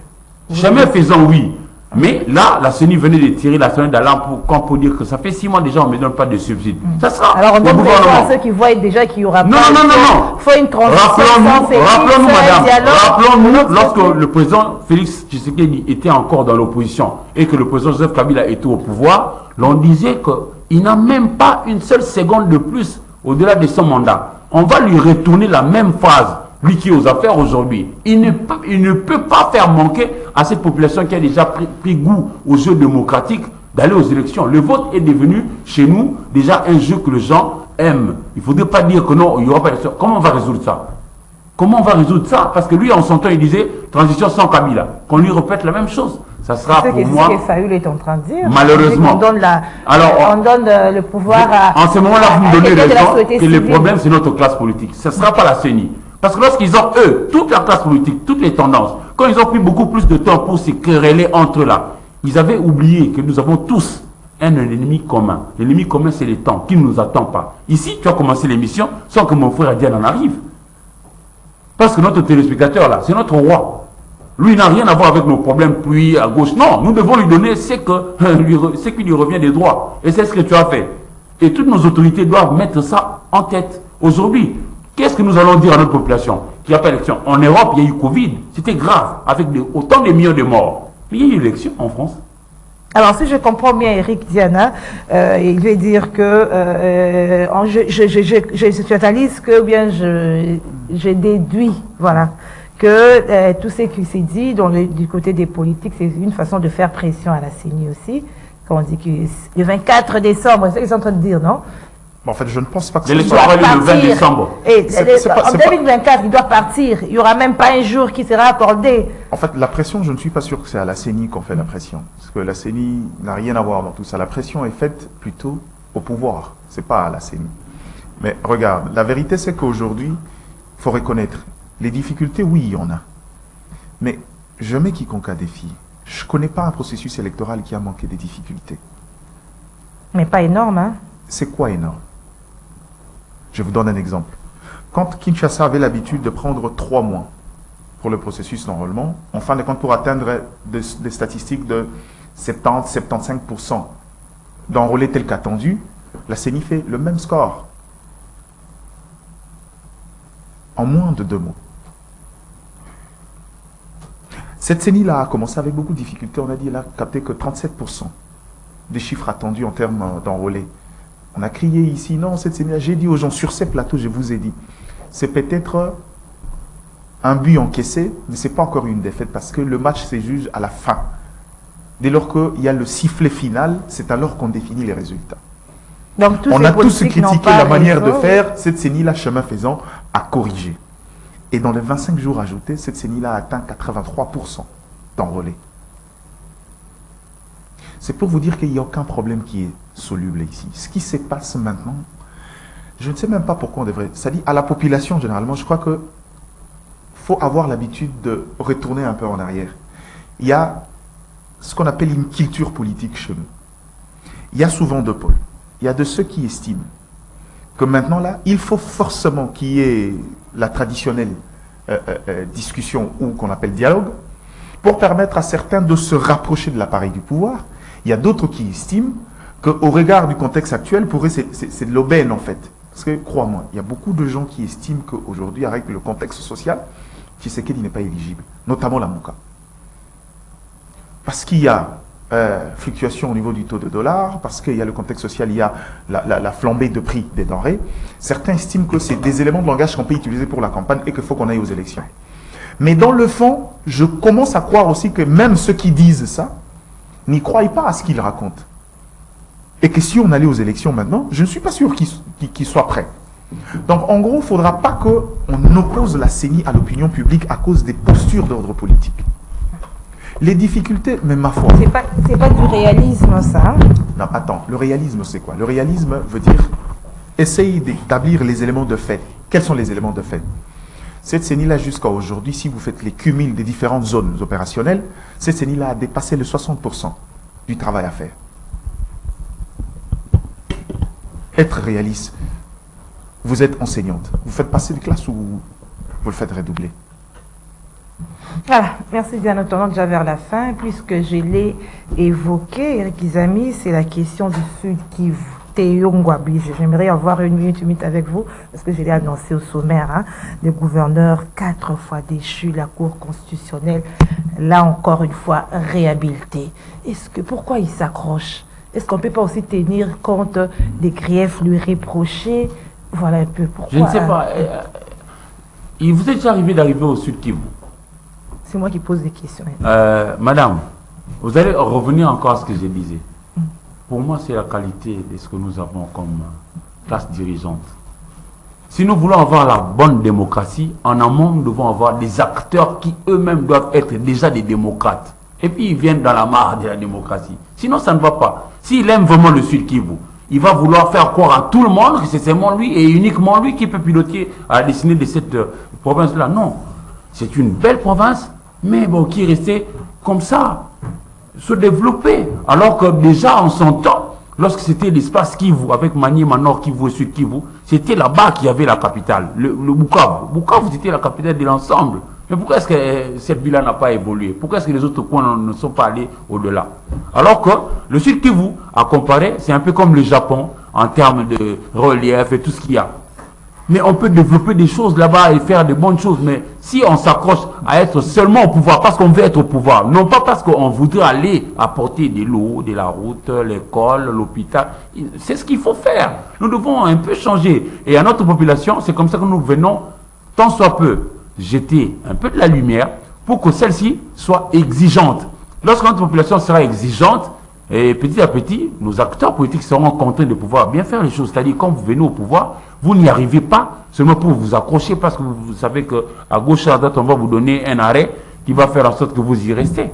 jamais faisant oui. Mais là, la CENI venait de tirer la sonnette d'alarme pour dire que ça fait 6 mois déjà, on ne me donne pas de subsides. Ça sera Alors on le donne raison gouvernement. à ceux qui voient déjà qu'il y aura Non, pas. non, non, non, non. Il faut une transition. Rappelons-nous, madame, rappelons-nous, lorsque lorsque le président Félix Tshisekedi était encore dans l'opposition et que le président Joseph Kabila était au pouvoir, l'on disait qu'il n'a même pas une seule seconde de plus au-delà de son mandat. On va lui retourner la même phrase, lui qui est aux affaires aujourd'hui. Il ne peut pas faire manquer à cette population qui a déjà pris goût aux jeux démocratiques d'aller aux élections. Le vote est devenu chez nous déjà un jeu que les gens aiment. Il ne faudrait pas dire que non, il n'y aura pas d'élection. Comment on va résoudre ça? Comment on va résoudre ça? Parce que lui, en son temps, il disait transition sans Kabila. Qu'on lui répète la même chose. Ça sera pour moi. C'est ce que Fayoul est en train de dire. Malheureusement. On donne, on donne le pouvoir à. En ce moment-là, vous me donnez quelqu'un de la raison société que le civile. problème, c'est notre classe politique. Ce ne sera pas la CENI. Parce que lorsqu'ils ont, eux, toute la classe politique, toutes les tendances, quand ils ont pris beaucoup plus de temps pour se quereller entre eux là, ils avaient oublié que nous avons tous un ennemi commun. L'ennemi commun, c'est le temps qui ne nous attend pas. Ici, tu as commencé l'émission sans que mon frère Adiane en arrive. Parce que notre téléspectateur là, c'est notre roi. Lui, il n'a rien à voir avec nos problèmes, puis à gauche. Non, nous devons lui donner ce qui lui revient des droits. Et c'est ce que tu as fait. Et toutes nos autorités doivent mettre ça en tête. Aujourd'hui, qu'est-ce que nous allons dire à notre population qui n'a pas d'élection? En Europe, il y a eu Covid. C'était grave, avec autant de millions de morts. Mais il y a eu élection en France. Alors, si je comprends bien Eric Diana, il veut dire que je analyse que, ou bien je déduis, voilà, que tout ce qui s'est dit du côté des politiques, c'est une façon de faire pression à la CENI aussi. Quand on dit que le 24 décembre, c'est ce qu'ils sont en train de dire, non? En fait, je ne pense pas que L'élection soit... aura lieu le 20 décembre. Et pas- en 2024, il doit partir. Il n'y aura même pas un jour qui sera accordé. En fait, la pression, je ne suis pas sûr que c'est à la CENI qu'on fait la pression. Parce que la CENI n'a rien à voir dans tout ça. La pression est faite plutôt au pouvoir. C'est pas à la CENI. Mais regarde, la vérité, c'est qu'aujourd'hui, il faut reconnaître, les difficultés, oui, il y en a. Mais je mets quiconque à défi. Je ne connais pas un processus électoral qui a manqué des difficultés. Mais pas énorme, hein? C'est quoi énorme? Je vous donne un exemple. Quand Kinshasa avait l'habitude de prendre 3 mois pour le processus d'enrôlement, en fin de compte, pour atteindre des statistiques de 70-75% d'enrôlés tels qu'attendu, la CENI fait le même score. En moins de 2 mois. Cette CENI-là a commencé avec beaucoup de difficultés. On a dit, elle a capté que 37% des chiffres attendus en termes d'enrôlés. On a crié ici, non, cette CENI-là, j'ai dit aux gens sur ces plateaux, je vous ai dit, c'est peut-être un but encaissé, mais ce n'est pas encore une défaite parce que le match se juge à la fin. Dès lors qu'il y a le sifflet final, c'est alors qu'on définit les résultats. Donc, On a tous critiqué la manière de faire, cette CENI-là, chemin faisant, a corrigé. Et dans les 25 jours ajoutés, cette CENI-là a atteint 83% d'enrôlés. C'est pour vous dire qu'il n'y a aucun problème qui est soluble ici. Ce qui se passe maintenant, je ne sais même pas pourquoi on devrait... Ça dit à la population, généralement, je crois que faut avoir l'habitude de retourner un peu en arrière. Il y a ce qu'on appelle une culture politique chez nous. Il y a souvent deux pôles. Il y a de ceux qui estiment que maintenant là, il faut forcément qu'il y ait la traditionnelle discussion ou qu'on appelle dialogue pour permettre à certains de se rapprocher de l'appareil du pouvoir. Il y a d'autres qui estiment qu'au regard du contexte actuel, pour eux, c'est de l'aubaine en fait. Parce que, crois-moi, il y a beaucoup de gens qui estiment qu'aujourd'hui, avec le contexte social, Tshisekedi n'est pas éligible, notamment la Mouka. Parce qu'il y a fluctuation au niveau du taux de dollar, parce qu'il y a le contexte social, il y a la flambée de prix des denrées. Certains estiment que c'est des éléments de langage qu'on peut utiliser pour la campagne et qu'il faut qu'on aille aux élections. Mais dans le fond, je commence à croire aussi que même ceux qui disent ça n'y croient pas à ce qu'ils racontent. Et que si on allait aux élections maintenant, je ne suis pas sûr qu'ils soient prêts. Donc en gros, il ne faudra pas qu'on oppose la CENI à l'opinion publique à cause des postures d'ordre politique. Les difficultés, mais ma foi... C'est pas du réalisme, ça. Non, attends, le réalisme, c'est quoi? Le réalisme veut dire essayer d'établir les éléments de fait. Quels sont les éléments de fait? Cette CENI-là, jusqu'à aujourd'hui, si vous faites les cumuls des différentes zones opérationnelles, cette CENI-là a dépassé le 60% du travail à faire. Être réaliste. Vous êtes enseignante. Vous faites passer de classe ou vous le faites redoubler? Voilà, merci bien. En attendant déjà vers la fin, puisque je l'ai évoqué, Eric Izami, c'est la question du Sud Kivu. Théongwabi, j'aimerais avoir une minute avec vous, parce que je l'ai annoncé au sommaire, hein, le gouverneur 4 fois déchu, la Cour constitutionnelle, là encore une fois réhabilité. Pourquoi il s'accroche? Est-ce qu'on ne peut pas aussi tenir compte des griefs lui reprochés? Voilà un peu pourquoi. Je ne sais pas. Il vous est déjà arrivé d'arriver au Sud Kivu? C'est moi qui pose des questions. Madame, vous allez revenir encore à ce que je disais. Pour moi, c'est la qualité de ce que nous avons comme classe dirigeante. Si nous voulons avoir la bonne démocratie, en amont, nous devons avoir des acteurs qui eux-mêmes doivent être déjà des démocrates. Et puis, ils viennent dans la marre de la démocratie. Sinon, ça ne va pas. S'il aime vraiment le Sud Kivu, il va vouloir faire croire à tout le monde que c'est seulement lui et uniquement lui qui peut piloter à la destinée de cette province-là. Non. C'est une belle province, mais bon, qui est restée comme ça, se développer. Alors que déjà, en son temps, lorsque c'était l'espace Kivu, avec Maniema Nord Kivu et Sud Kivu, c'était là-bas qu'il y avait la capitale, le Bukavu. Bukavu, c'était la capitale de l'ensemble. Mais pourquoi est-ce que cette ville-là n'a pas évolué? Pourquoi est-ce que les autres coins ne sont pas allés au-delà? Alors que le Sud Kivu, à comparer, c'est un peu comme le Japon, en termes de relief et tout ce qu'il y a. Mais on peut développer des choses là-bas et faire de bonnes choses. Mais si on s'accroche à être seulement au pouvoir, parce qu'on veut être au pouvoir, non pas parce qu'on voudrait aller apporter de l'eau, de la route, l'école, l'hôpital, c'est ce qu'il faut faire. Nous devons un peu changer. Et à notre population, c'est comme ça que nous venons, tant soit peu, jeter un peu de la lumière pour que celle-ci soit exigeante. Lorsque notre population sera exigeante, et petit à petit, nos acteurs politiques seront contraints de pouvoir bien faire les choses. C'est-à-dire, quand vous venez au pouvoir, vous n'y arrivez pas seulement pour vous accrocher parce que vous savez qu'à gauche et à droite, on va vous donner un arrêt qui va faire en sorte que vous y restez.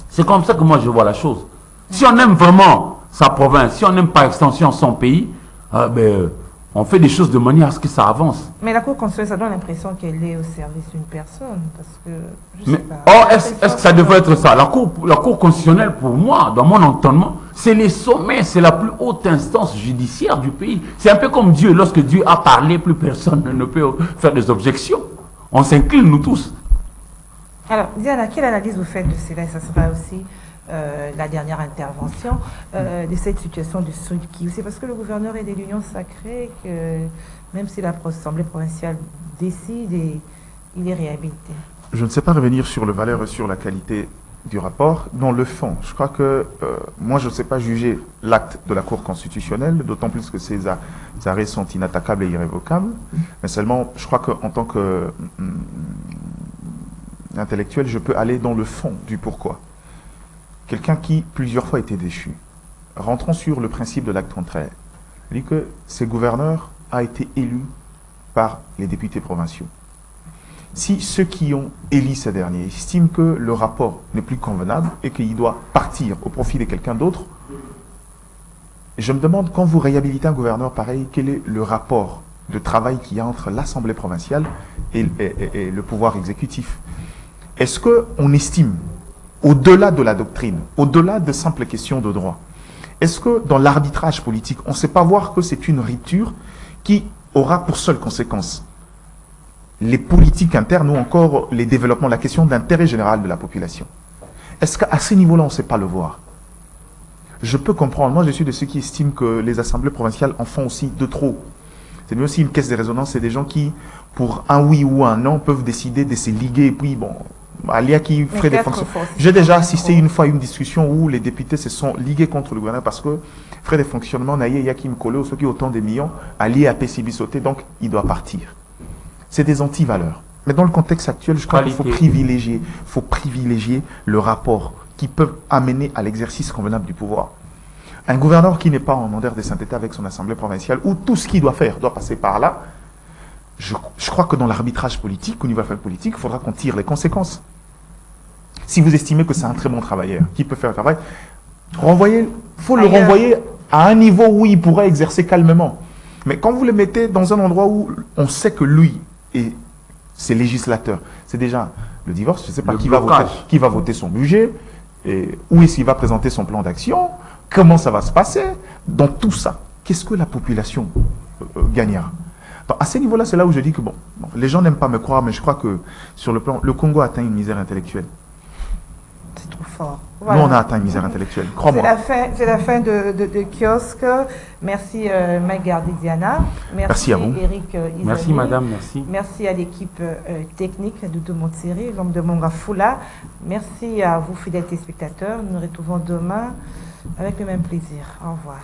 C'est comme ça que moi je vois la chose. Si on aime vraiment sa province, si on aime par extension son pays, on fait des choses de manière à ce que ça avance. Mais la Cour constitutionnelle, ça donne l'impression qu'elle est au service d'une personne. Parce que, je Mais, sais pas, est-ce que ça devrait être ça? La Cour constitutionnelle, pour moi, dans mon entendement, c'est les sommets, c'est la plus haute instance judiciaire du pays. C'est un peu comme Dieu. Lorsque Dieu a parlé, plus personne ne peut faire des objections. On s'incline, nous tous. Alors, Diana, quelle analyse vous faites de cela? Ça sera aussi la dernière intervention de cette situation du Sud Kivu. C'est parce que le gouverneur est de l'Union sacrée que même si l'Assemblée provinciale décide, il est réhabilité. Je ne sais pas revenir sur le valeur et sur la qualité du rapport. Dans le fond, je crois que moi, je ne sais pas juger l'acte de la Cour constitutionnelle, d'autant plus que ces arrêts sont inattaquables et irrévocables. Mais seulement, je crois qu'en tant qu'intellectuel, je peux aller dans le fond du pourquoi. Quelqu'un qui plusieurs fois a été déchu. Rentrons sur le principe de l'acte contraire. Il dit que ce gouverneur a été élu par les députés provinciaux. Si ceux qui ont élu ces derniers estiment que le rapport n'est plus convenable et qu'il doit partir au profit de quelqu'un d'autre, je me demande, quand vous réhabilitez un gouverneur pareil, quel est le rapport de travail qu'il y a entre l'Assemblée provinciale et le pouvoir exécutif? Est-ce qu'on estime, au-delà de la doctrine, au-delà de simples questions de droit, est-ce que dans l'arbitrage politique, on ne sait pas voir que c'est une rupture qui aura pour seule conséquence les politiques internes ou encore les développements, la question d'intérêt général de la population. Est-ce qu'à ce niveau-là, on ne sait pas le voir? Je peux comprendre. Moi, je suis de ceux qui estiment que les assemblées provinciales en font aussi de trop. C'est mieux aussi une caisse de résonance. C'est des gens qui, pour un oui ou un non, peuvent décider de se liguer. Et puis, bon, Alia qui ferait des fonctions. J'ai déjà assisté une fois à une discussion où les députés se sont ligués contre le gouvernement parce que ferait des fonctionnements, Naye Yakim Kolo, ceux qui ont autant des millions, alliés à PCB sauter, donc il doit partir. C'est des anti-valeurs. Mais dans le contexte actuel, je crois qu'il faut privilégier le rapport qui peut amener à l'exercice convenable du pouvoir. Un gouverneur qui n'est pas en ordre de sainteté avec son assemblée provinciale, où tout ce qu'il doit faire doit passer par là, je crois que dans l'arbitrage politique, au niveau politique, il faudra qu'on tire les conséquences. Si vous estimez que c'est un très bon travailleur, qui peut faire le travail, il faut le renvoyer à un niveau où il pourra exercer calmement. Mais quand vous le mettez dans un endroit où on sait que lui et ses législateurs, c'est déjà le divorce, je ne sais pas qui va voter son budget, et où est-ce qu'il va présenter son plan d'action, comment ça va se passer, dans tout ça, qu'est-ce que la population gagnera? Donc, à ce niveau-là, c'est là où je dis que bon, les gens n'aiment pas me croire, mais je crois que sur le plan, le Congo atteint une misère intellectuelle. C'est trop fort. Voilà. Nous, on a atteint une misère intellectuelle, crois-moi. C'est la fin de kiosque. Merci Magardi Diana. Merci à vous. Eric Isabelle. Merci madame, merci. Merci à l'équipe technique de Domotsiri, l'homme de Mongafula. Merci à vous fidèles téléspectateurs. Nous nous retrouvons demain avec le même plaisir. Au revoir.